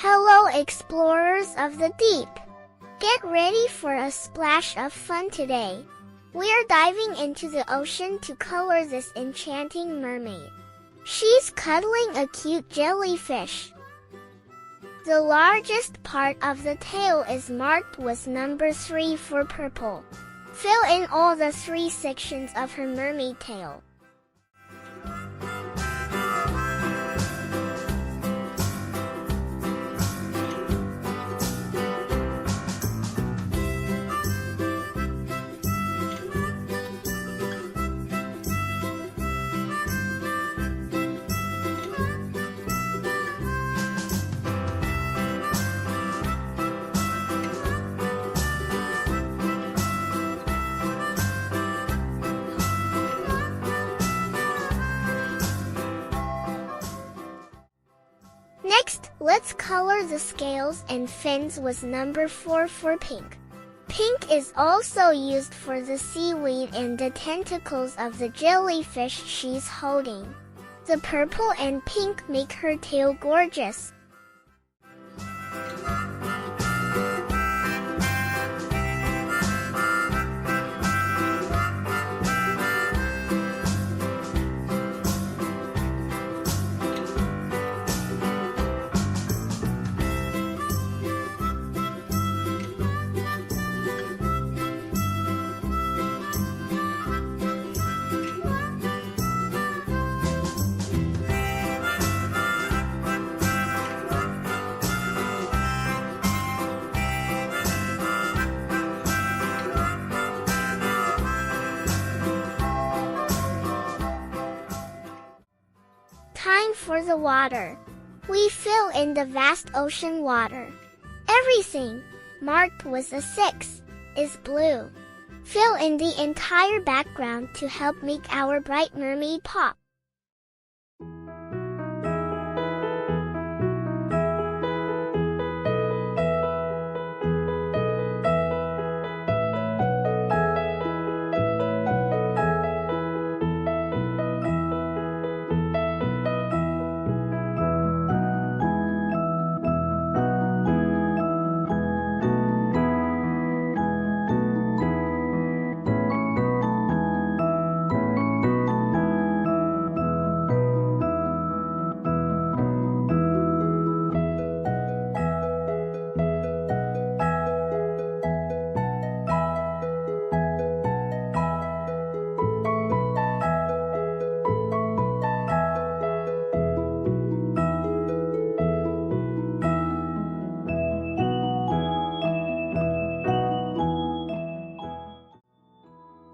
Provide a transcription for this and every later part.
Hello explorers of the deep! Get ready for a splash of fun today. We are diving into the ocean to color this enchanting mermaid. She's cuddling a cute jellyfish. The largest part of the tail is marked with number 3 for purple. Fill in all the 3 sections of her mermaid tail. Next, let's color the scales and fins with number 4 for pink. Pink is also used for the seaweed and the tentacles of the jellyfish she's holding. The purple and pink make her tail gorgeous. Time for the water. We fill in the vast ocean water. Everything, marked with a 6, is blue. Fill in the entire background to help make our bright mermaid pop.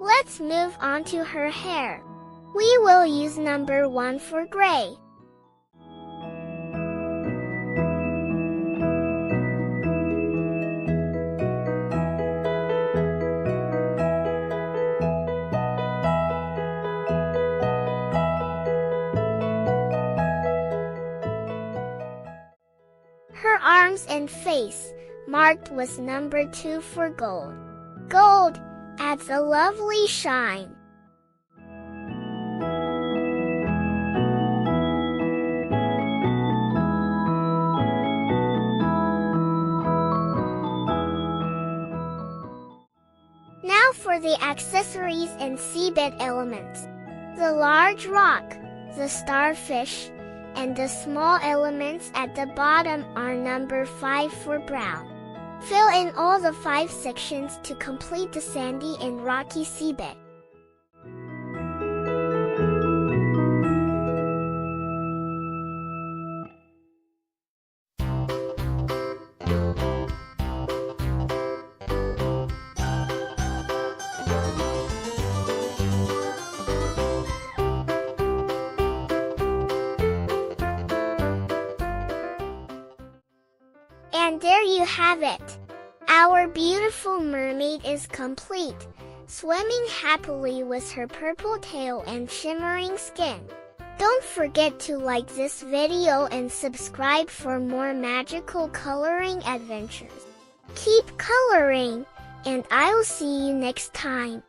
Let's move on to her hair. We will use number 1 for gray. Her arms and face, marked with number 2 for gold. Gold adds a lovely shine. Now for the accessories and seabed elements. The large rock, the starfish, and the small elements at the bottom are number 5 for brown. Fill in all the 5 sections to complete the sandy and rocky seabed. And there you have it. Our beautiful mermaid is complete, swimming happily with her purple tail and shimmering skin. Don't forget to like this video and subscribe for more magical coloring adventures. Keep coloring, and I'll see you next time.